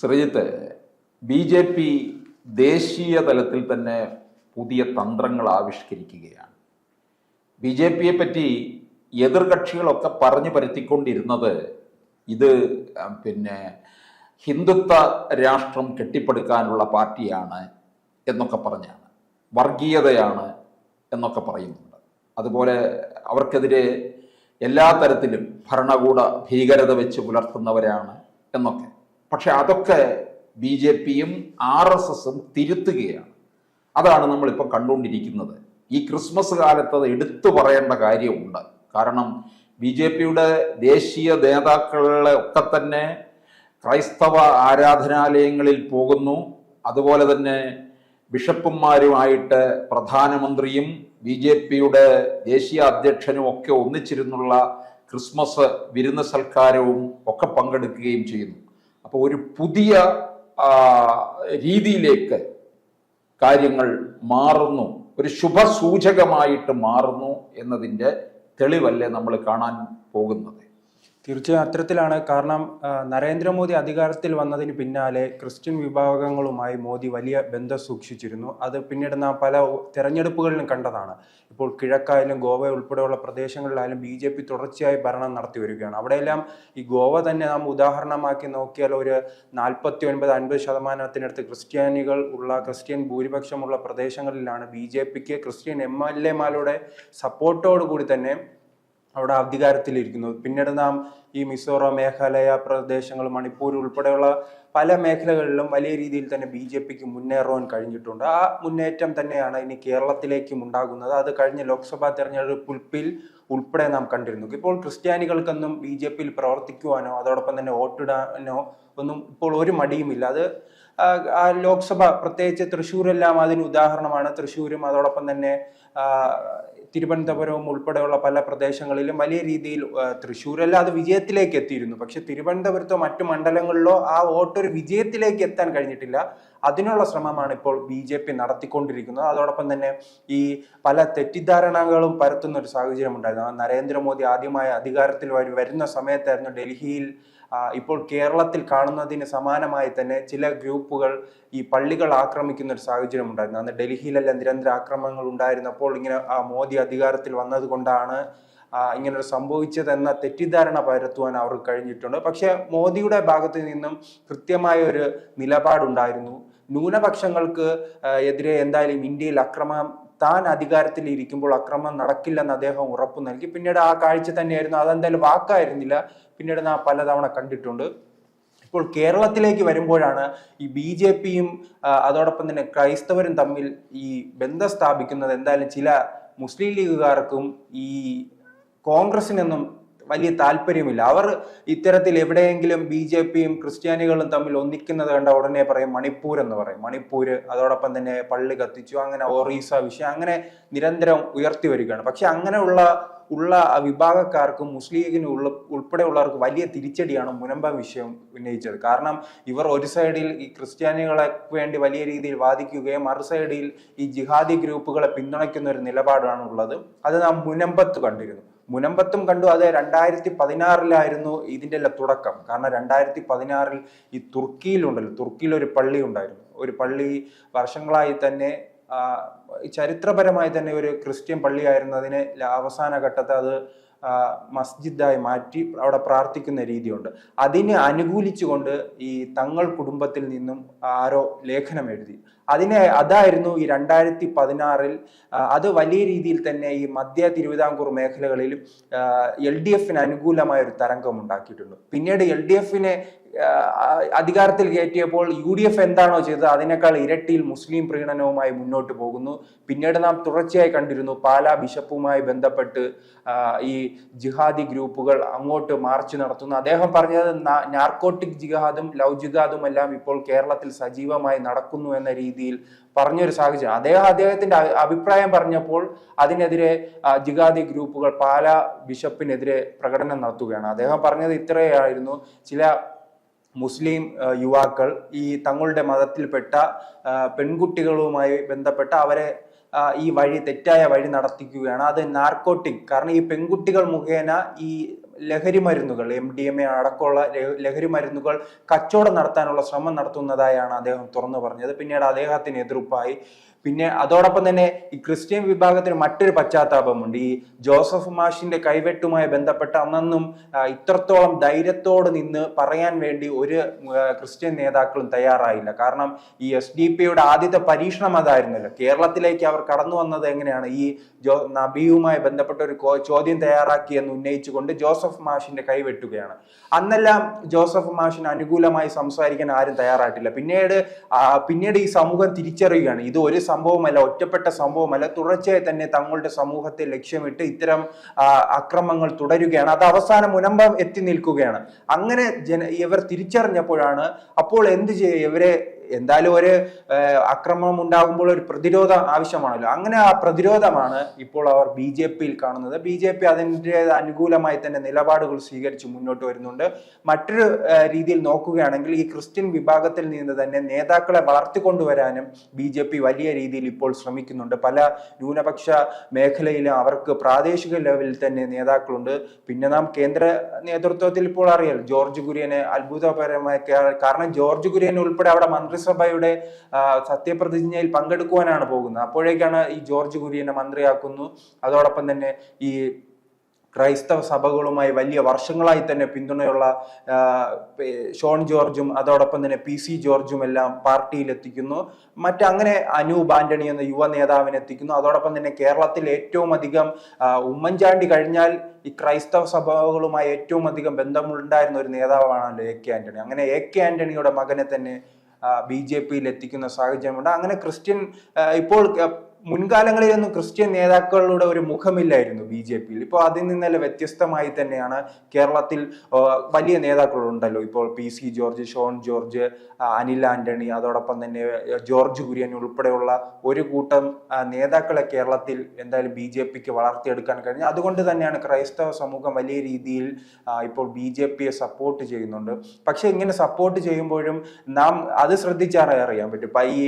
Sreejith, BJP ദേശീയ തലത്തിൽ തന്നെ പുതിയ തന്ത്രങ്ങൾ ആവിഷ്കരിക്കുകയാണ്. BJPയെ പറ്റി എതിർകക്ഷികളൊക്കെ പറഞ്ഞു പരത്തിക്കൊണ്ടിരുന്നത് ഇത് ഹിന്ദുത്വ രാഷ്ട്രം കെട്ടിപ്പടുക്കാനുള്ള പാർട്ടിയാണ് എന്നൊക്കെ പറഞ്ഞാണ്, വർഗീയതയാണ് എന്നൊക്കെ പറയുന്നുണ്ട്. അതുപോലെ അവർക്കെതിരെ എല്ലാ തരത്തിലും ഭരണകൂട ഭീകരത വെച്ച് പുലർത്തുന്നവരാണ് എന്നൊക്കെ. പക്ഷെ അതൊക്കെ BJPയും RSSും തിരുത്തുകയാണ്. അതാണ് നമ്മളിപ്പോൾ കണ്ടുകൊണ്ടിരിക്കുന്നത്. ഈ ക്രിസ്മസ് കാലത്ത് അത് എടുത്തു പറയേണ്ട കാര്യമുണ്ട്. കാരണം BJPയുടെ ദേശീയ നേതാക്കളെ ഒക്കെ തന്നെ ക്രൈസ്തവ ആരാധനാലയങ്ങളിൽ പോകുന്നു. അതുപോലെ തന്നെ ബിഷപ്പുമാരുമായിട്ട് പ്രധാനമന്ത്രിയും BJPയുടെ ദേശീയ അധ്യക്ഷനും ഒക്കെ ഒന്നിച്ചിരുന്നുള്ള ക്രിസ്മസ് വിരുന്ന് സൽക്കാരവും ഒക്കെ പങ്കെടുക്കുകയും ചെയ്യുന്നു. അപ്പോൾ ഒരു പുതിയ രീതിയിലേക്ക് കാര്യങ്ങൾ മാറുന്നു, ഒരു ശുഭസൂചകമായിട്ട് മാറുന്നു എന്നതിൻ്റെ തെളിവല്ലേ നമ്മൾ കാണാൻ പോകുന്നത്. തീർച്ചയായും അത്തരത്തിലാണ്. കാരണം നരേന്ദ്രമോദി അധികാരത്തിൽ വന്നതിന് പിന്നാലെ ക്രിസ്ത്യൻ വിഭാഗങ്ങളുമായി മോദി വലിയ ബന്ധം സൂക്ഷിച്ചിരുന്നു. അത് പിന്നീട് നാം പല തെരഞ്ഞെടുപ്പുകളിലും കണ്ടതാണ്. ഇപ്പോൾ കിഴക്കായാലും ഗോവ ഉൾപ്പെടെയുള്ള പ്രദേശങ്ങളിലായാലും BJP തുടർച്ചയായി ഭരണം നടത്തി വരികയാണ്. അവിടെയെല്ലാം ഈ ഗോവ തന്നെ നാം ഉദാഹരണമാക്കി നോക്കിയാൽ ഒരു 49-50% ക്രിസ്ത്യാനികൾ ഉള്ള, ക്രിസ്ത്യൻ ഭൂരിപക്ഷമുള്ള പ്രദേശങ്ങളിലാണ് BJPക്ക് ക്രിസ്ത്യൻ MLA-മാരുടെ സപ്പോർട്ടോടുകൂടി തന്നെ അവിടെ അധികാരത്തിലിരിക്കുന്നത്. പിന്നീട് നാം ഈ മിസോറാം, മേഘാലയ പ്രദേശങ്ങൾ, മണിപ്പൂർ ഉൾപ്പെടെയുള്ള പല മേഖലകളിലും വലിയ രീതിയിൽ തന്നെ BJPക്ക് മുന്നേറുവാൻ കഴിഞ്ഞിട്ടുണ്ട്. ആ മുന്നേറ്റം തന്നെയാണ് ഇനി കേരളത്തിലേക്കും ഉണ്ടാകുന്നത്. അത് കഴിഞ്ഞ ലോക്സഭാ തെരഞ്ഞെടുപ്പിൽ ഉൾപ്പെടെ നാം കണ്ടിരുന്നു. ഇപ്പോൾ ക്രിസ്ത്യാനികൾക്കൊന്നും BJPയിൽ പ്രവർത്തിക്കുവാനോ അതോടൊപ്പം തന്നെ വോട്ടിടാനോ ഒന്നും ഇപ്പോൾ ഒരു മടിയുമില്ല. അത് ലോക്സഭ, പ്രത്യേകിച്ച് തൃശ്ശൂരെല്ലാം അതിന് ഉദാഹരണമാണ്. തൃശ്ശൂരും അതോടൊപ്പം തന്നെ തിരുവനന്തപുരവും ഉൾപ്പെടെയുള്ള പല പ്രദേശങ്ങളിലും വലിയ രീതിയിൽ, തൃശ്ശൂരല്ല അത് വിജയത്തിലേക്ക് എത്തിയിരുന്നു, പക്ഷെ തിരുവനന്തപുരത്തോ മറ്റു മണ്ഡലങ്ങളിലോ ആ വോട്ടൊരു വിജയത്തിലേക്ക് എത്താൻ കഴിഞ്ഞിട്ടില്ല. അതിനുള്ള ശ്രമമാണ് ഇപ്പോൾ BJP നടത്തിക്കൊണ്ടിരിക്കുന്നത്. അതോടൊപ്പം തന്നെ ഈ പല തെറ്റിദ്ധാരണകളും പരത്തുന്ന ഒരു സാഹചര്യം ഉണ്ടായിരുന്നു. നരേന്ദ്രമോദി ആദ്യമായി അധികാരത്തിൽ വരുന്ന സമയത്തായിരുന്നു ഡൽഹിയിൽ ഇപ്പോൾ കേരളത്തിൽ കാണുന്നതിന് സമാനമായി തന്നെ ചില ഗ്രൂപ്പുകൾ ഈ പള്ളികൾ ആക്രമിക്കുന്ന ഒരു സാഹചര്യം ഉണ്ടായിരുന്നു. അന്ന് ഡൽഹിയിലെല്ലാം നിരന്തര ആക്രമണങ്ങൾ ഉണ്ടായിരുന്നപ്പോൾ ഇങ്ങനെ മോദി അധികാരത്തിൽ വന്നത് കൊണ്ടാണ് ഇങ്ങനെ സംഭവിച്ചതെന്ന തെറ്റിദ്ധാരണ പരത്തുവാൻ അവർക്ക് കഴിഞ്ഞിട്ടുണ്ട്. പക്ഷെ മോദിയുടെ ഭാഗത്ത് നിന്നും കൃത്യമായ ഒരു നിലപാടുണ്ടായിരുന്നു. ന്യൂനപക്ഷങ്ങൾക്ക് എതിരെ എന്തായാലും ഇന്ത്യയിൽ താൻ അധികാരത്തിൽ ഇരിക്കുമ്പോൾ അക്രമം നടക്കില്ലെന്ന് അദ്ദേഹം ഉറപ്പു നൽകി. പിന്നീട് ആ കാഴ്ച തന്നെയായിരുന്നു. അതെന്തായാലും വാക്കായിരുന്നില്ല, പിന്നീട് നാം പലതവണ കണ്ടിട്ടുണ്ട്. ഇപ്പോൾ കേരളത്തിലേക്ക് വരുമ്പോഴാണ് ഈ BJPയും അതോടൊപ്പം തന്നെ ക്രൈസ്തവരും തമ്മിൽ ഈ ബന്ധം സ്ഥാപിക്കുന്നത്. എന്തായാലും ചില മുസ്ലിം ലീഗുകാർക്കും ഈ കോൺഗ്രസിനൊന്നും വലിയ താല്പര്യമില്ല. അവർ ഇത്തരത്തിൽ എവിടെയെങ്കിലും BJPയും ക്രിസ്ത്യാനികളും തമ്മിൽ ഒന്നിക്കുന്നത് കണ്ട ഉടനെ പറയും മണിപ്പൂർ എന്ന് പറയും. മണിപ്പൂര്, അതോടൊപ്പം തന്നെ പള്ളി കത്തിച്ചു, അങ്ങനെ ഒറീസ വിഷയം അങ്ങനെ നിരന്തരം ഉയർത്തി വരികയാണ്. പക്ഷെ അങ്ങനെയുള്ള വിഭാഗക്കാർക്കും മുസ്ലിം ലീഗിന് ഉൾപ്പെടെയുള്ളവർക്ക് വലിയ തിരിച്ചടിയാണ് മുനമ്പം വിഷയം ഉന്നയിച്ചത്. കാരണം ഇവർ ഒരു സൈഡിൽ ഈ ക്രിസ്ത്യാനികളെ വേണ്ടി വലിയ രീതിയിൽ വാദിക്കുകയും മറു സൈഡിൽ ഈ ജിഹാദി ഗ്രൂപ്പുകളെ പിന്തുണയ്ക്കുന്ന ഒരു നിലപാടാണ് ഉള്ളത്. അത് നാം മുനമ്പത്തും കണ്ടു. അത് 2016 ഇതിൻ്റെ എല്ലാം തുടക്കം. കാരണം 2016 ഈ തുർക്കിയിൽ ഒരു പള്ളി ഉണ്ടായിരുന്നു. ഒരു പള്ളി വർഷങ്ങളായി തന്നെ ചരിത്രപരമായി തന്നെ ഒരു ക്രിസ്ത്യൻ പള്ളിയായിരുന്നു. അതിനെ അവസാന ഘട്ടത്തിൽ അത് മസ്ജിദായി മാറ്റി അവിടെ പ്രാർത്ഥിക്കുന്ന രീതിയുണ്ട്. അതിനെ അനുകൂലിച്ചുകൊണ്ട് ഈ തങ്ങൾ കുടുംബത്തിൽ നിന്നും ആരോ ലേഖനം എഴുതി. അതായിരുന്നു ഈ 2016 അത് വലിയ രീതിയിൽ തന്നെ ഈ മധ്യ തിരുവിതാംകൂർ മേഖലകളിലും LDFന് അനുകൂലമായ ഒരു തരംഗം ഉണ്ടാക്കിയിട്ടുണ്ട്. പിന്നീട് LDFനെ അധികാരത്തിൽ കയറ്റിയപ്പോൾ UDF എന്താണോ ചെയ്തത് അതിനേക്കാൾ ഇരട്ടിയിൽ മുസ്ലിം പ്രീണനവുമായി മുന്നോട്ട് പോകുന്നു. പിന്നീട് നാം തുടർച്ചയായി കണ്ടിരുന്നു പാലാ ബിഷപ്പുമായി ബന്ധപ്പെട്ട് ഈ ജിഹാദി ഗ്രൂപ്പുകൾ അങ്ങോട്ട് മാർച്ച് നടത്തുന്നു. അദ്ദേഹം പറഞ്ഞത് നാർക്കോട്ടിക് ജിഹാദും ലവ് ജിഹാദും എല്ലാം ഇപ്പോൾ കേരളത്തിൽ സജീവമായി നടക്കുന്നു എന്ന രീതിയിൽ പറഞ്ഞൊരു സാഹചര്യം. അദ്ദേഹത്തിന്റെ അഭിപ്രായം പറഞ്ഞപ്പോൾ അതിനെതിരെ ജിഹാദി ഗ്രൂപ്പുകൾ പാലാ ബിഷപ്പിനെതിരെ പ്രകടനം നടത്തുകയാണ്. അദ്ദേഹം പറഞ്ഞത് ഇത്രയായിരുന്നു: ചില മുസ്ലിം യുവാക്കൾ ഈ തങ്ങളുടെ മതത്തിൽപ്പെട്ട പെൺകുട്ടികളുമായി ബന്ധപ്പെട്ട അവരെ ഈ തെറ്റായ വഴി നടത്തിക്കുകയാണ്. അത് നാർക്കോട്ടിക്, കാരണം ഈ പെൺകുട്ടികൾ മുഖേന ഈ ലഹരി മരുന്നുകൾ MDMA അടക്കമുള്ള ലഹരി മരുന്നുകൾ കച്ചവടം നടത്താനുള്ള ശ്രമം നടത്തുന്നതായാണ് അദ്ദേഹം തുറന്നു പറഞ്ഞത്. പിന്നീട് അദ്ദേഹത്തിന് എതിർപ്പായി. പിന്നെ അതോടൊപ്പം തന്നെ ഈ ക്രിസ്ത്യൻ വിഭാഗത്തിന് മറ്റൊരു പശ്ചാത്താപമുണ്ട്. ഈ ജോസഫ് മാഷിന്റെ കൈവെട്ടുമായി ബന്ധപ്പെട്ട് അന്നും ഇത്രത്തോളം ധൈര്യത്തോട് നിന്ന് പറയാൻ വേണ്ടി ഒരു ക്രിസ്ത്യൻ നേതാക്കളും തയ്യാറായില്ല. കാരണം ഈ SDP ആദ്യത്തെ പരീക്ഷണം അതായിരുന്നല്ലോ. കേരളത്തിലേക്ക് അവർ കടന്നു വന്നത് എങ്ങനെയാണ്? ഈ നബിയുമായി ബന്ധപ്പെട്ട ഒരു ചോദ്യം തയ്യാറാക്കി എന്ന് ഉന്നയിച്ചുകൊണ്ട് ജോസഫ് മാഷിന്റെ കൈവെട്ടുകയാണ്. അന്നെല്ലാം ജോസഫ് മാഷിന് അനുകൂലമായി സംസാരിക്കാൻ ആരും തയ്യാറായിട്ടില്ല. പിന്നീട് ഈ സമൂഹം തിരിച്ചറിയുകയാണ്, ഇത് ഒരു സംഭവമല്ല, ഒറ്റപ്പെട്ട സംഭവമല്ല, തുടർച്ചയായി തന്നെ തങ്ങളുടെ സമൂഹത്തെ ലക്ഷ്യമിട്ട് ഇത്തരം അക്രമങ്ങൾ തുടരുകയാണ്, അത് അവസാനം മുനമ്പം എത്തി നിൽക്കുകയാണ്. അങ്ങനെ ഇവർ തിരിച്ചറിഞ്ഞപ്പോഴാണ് അപ്പോൾ എന്ത് ചെയ്യുക, ഇവരെ എന്തായാലും ഒരു അക്രമം ഉണ്ടാകുമ്പോൾ ഒരു പ്രതിരോധം ആവശ്യമാണല്ലോ. അങ്ങനെ ആ പ്രതിരോധമാണ് ഇപ്പോൾ അവർ BJP-യിൽ കാണുന്നത്. BJP അതിൻ്റെ അനുകൂലമായി തന്നെ നിലപാടുകൾ സ്വീകരിച്ച് മുന്നോട്ട് വരുന്നുണ്ട്. മറ്റൊരു രീതിയിൽ നോക്കുകയാണെങ്കിൽ ഈ ക്രിസ്ത്യൻ വിഭാഗത്തിൽ നിന്ന് തന്നെ നേതാക്കളെ വളർത്തിക്കൊണ്ടുവരാനും BJP വലിയ രീതിയിൽ ഇപ്പോൾ ശ്രമിക്കുന്നുണ്ട്. പല ന്യൂനപക്ഷ മേഖലയിലും അവർക്ക് പ്രാദേശിക ലെവലിൽ തന്നെ നേതാക്കളുണ്ട്. പിന്നെ നാം കേന്ദ്ര നേതൃത്വത്തിൽ ഇപ്പോൾ അറിയാം ജോർജ് കുര്യനെ അത്ഭുതപരമായ, കാരണം ജോർജ് കുര്യൻ ഉൾപ്പെടെ അവിടെ മന്ത്രിസഭയുടെ സത്യപ്രതിജ്ഞയിൽ പങ്കെടുക്കുവാനാണ് പോകുന്നത്. അപ്പോഴേക്കാണ് ഈ ജോർജ് കുര്യനെ മന്ത്രിയാക്കുന്നു. അതോടൊപ്പം തന്നെ ഈ ക്രൈസ്തവ സഭകളുമായി വലിയ വർഷങ്ങളായി തന്നെ പിന്തുണയുള്ള ഷോൺ ജോർജും അതോടൊപ്പം തന്നെ PC ജോർജും എല്ലാം പാർട്ടിയിൽ എത്തിക്കുന്നു. അങ്ങനെ അനൂപ് ആന്റണി എന്ന യുവ നേതാവിനെ എത്തിക്കുന്നു. അതോടൊപ്പം തന്നെ കേരളത്തിൽ ഏറ്റവും അധികം ഉമ്മൻചാണ്ടി കഴിഞ്ഞാൽ ഈ ക്രൈസ്തവ സഭകളുമായി ഏറ്റവും അധികം ബന്ധമുണ്ടായിരുന്ന ഒരു നേതാവാണല്ലോ AK ആന്റണി. അങ്ങനെ AK ആന്റണിയുടെ മകനെ തന്നെ BJP-യിൽ എത്തിക്കുന്ന സാഹചര്യമുണ്ട്. അങ്ങനെ ക്രിസ്ത്യൻ ഇപ്പോൾ മുൻകാലങ്ങളിലൊന്നും ക്രിസ്ത്യൻ നേതാക്കളുടെ ഒരു മുഖമില്ലായിരുന്നു BJP-യിൽ. ഇപ്പോൾ അതിൽ നിന്നെല്ലാം വ്യത്യസ്തമായി തന്നെയാണ് കേരളത്തിൽ വലിയ നേതാക്കളുണ്ടല്ലോ. ഇപ്പോൾ PC George, Shone George, Anil Antony, അതോടൊപ്പം തന്നെ ജോർജ് കുര്യൻ ഉൾപ്പെടെയുള്ള ഒരു കൂട്ടം നേതാക്കളെ കേരളത്തിൽ എന്തായാലും BJP-ക്ക് വളർത്തിയെടുക്കാൻ കഴിഞ്ഞു. അതുകൊണ്ട് തന്നെയാണ് ക്രൈസ്തവ സമൂഹം വലിയ രീതിയിൽ ഇപ്പോൾ BJP-യെ സപ്പോർട്ട് ചെയ്യുന്നുണ്ട്. പക്ഷെ ഇങ്ങനെ സപ്പോർട്ട് ചെയ്യുമ്പോഴും നാം അത് ശ്രദ്ധിച്ചാൽ അറിയാൻ പറ്റും. ഇപ്പം ഈ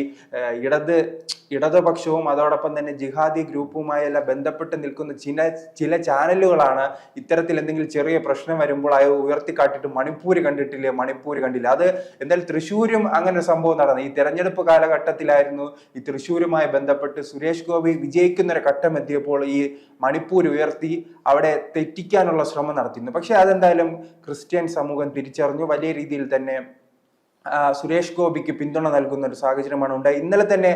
ഇടതുപക്ഷവും അതോടൊപ്പം തന്നെ ജിഹാദി ഗ്രൂപ്പുമായി എല്ലാം ബന്ധപ്പെട്ട് നിൽക്കുന്ന ചില ചാനലുകളാണ് ഇത്തരത്തിൽ എന്തെങ്കിലും ചെറിയ പ്രശ്നം വരുമ്പോൾ അത് ഉയർത്തിക്കാട്ടിട്ട് മണിപ്പൂർ കണ്ടില്ല. അത് എന്തായാലും തൃശ്ശൂരും അങ്ങനെ ഒരു സംഭവം നടന്നു. ഈ തെരഞ്ഞെടുപ്പ് കാലഘട്ടത്തിലായിരുന്നു ഈ തൃശ്ശൂരുമായി ബന്ധപ്പെട്ട് സുരേഷ് ഗോപി വിജയിക്കുന്ന ഒരു ഘട്ടം എത്തിയപ്പോൾ ഈ മണിപ്പൂർ ഉയർത്തി അവിടെ തെറ്റിക്കാനുള്ള ശ്രമം നടത്തിയിരുന്നു. പക്ഷെ അതെന്തായാലും ക്രിസ്ത്യൻ സമൂഹം തിരിച്ചറിഞ്ഞു. വലിയ രീതിയിൽ തന്നെ സുരേഷ് ഗോപിക്ക് പിന്തുണ നൽകുന്ന ഒരു സാഹചര്യമാണ് ഉണ്ടായി. ഇന്നലെ തന്നെ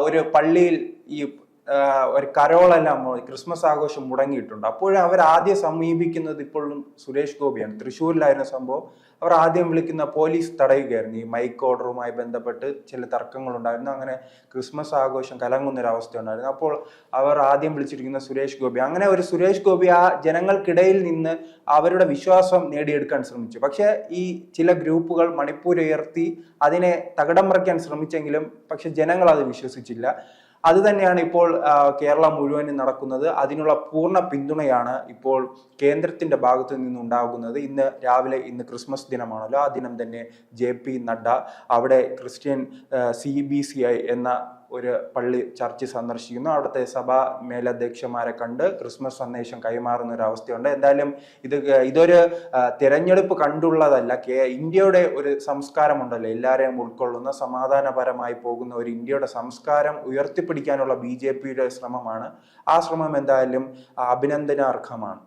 ഒരു പള്ളിയിൽ ഈ ഒരു കരോളെല്ലാം ക്രിസ്മസ് ആഘോഷം മുടങ്ങിയിട്ടുണ്ട്. അപ്പോഴും അവർ ആദ്യം സമീപിക്കുന്നത് ഇപ്പോഴും സുരേഷ് ഗോപിയാണ്. തൃശ്ശൂരിലായിരുന്ന സംഭവം അവർ ആദ്യം വിളിക്കുന്ന പോലീസ് തടയുകയായിരുന്നു. ഈ മൈക്ക് ഓർഡറുമായി ബന്ധപ്പെട്ട് ചില തർക്കങ്ങളുണ്ടായിരുന്നു. അങ്ങനെ ക്രിസ്മസ് ആഘോഷം കലങ്ങുന്നൊരവസ്ഥ ഉണ്ടായിരുന്നു. അപ്പോൾ അവർ ആദ്യം വിളിച്ചിരിക്കുന്ന സുരേഷ് ഗോപി. അങ്ങനെ ഒരു സുരേഷ് ഗോപി ആ ജനങ്ങൾക്കിടയിൽ നിന്ന് അവരുടെ വിശ്വാസം നേടിയെടുക്കാൻ ശ്രമിച്ചു. പക്ഷെ ഈ ചില ഗ്രൂപ്പുകൾ മണിപ്പൂർ ഉയർത്തി അതിനെ തകിടം മറിക്കാൻ ശ്രമിച്ചെങ്കിലും പക്ഷെ ജനങ്ങൾ അത് വിശ്വസിച്ചില്ല. അത് തന്നെയാണ് ഇപ്പോൾ കേരളം മുഴുവനും നടക്കുന്നത്. അതിനുള്ള പൂർണ്ണ പിന്തുണയാണ് ഇപ്പോൾ കേന്ദ്രത്തിന്റെ ഭാഗത്തു നിന്നുണ്ടാകുന്നത്. ഇന്ന് ക്രിസ്മസ് ദിനമാണല്ലോ. ആ ദിനം തന്നെ JP നഡ്ഡ അവിടെ ക്രിസ്ത്യൻ CBCI എന്ന ഒരു പള്ളി ചർച്ച് സന്ദർശിക്കുന്നു. അവിടുത്തെ സഭാ മേലധ്യക്ഷന്മാരെ കണ്ട് ക്രിസ്മസ് സന്ദേശം കൈമാറുന്ന ഒരു അവസ്ഥയുണ്ട്. എന്തായാലും ഇതൊരു തിരഞ്ഞെടുപ്പ് കണ്ടുള്ളതല്ല. ഇന്ത്യയുടെ ഒരു സംസ്കാരമുണ്ടല്ലോ, എല്ലാവരെയും ഉൾക്കൊള്ളുന്ന സമാധാനപരമായി പോകുന്ന ഒരു ഇന്ത്യയുടെ സംസ്കാരം ഉയർത്തിപ്പിടിക്കാനുള്ള BJP-യുടെ ശ്രമമാണ്. ആ ശ്രമം എന്തായാലും അഭിനന്ദനാർഹമാണ്.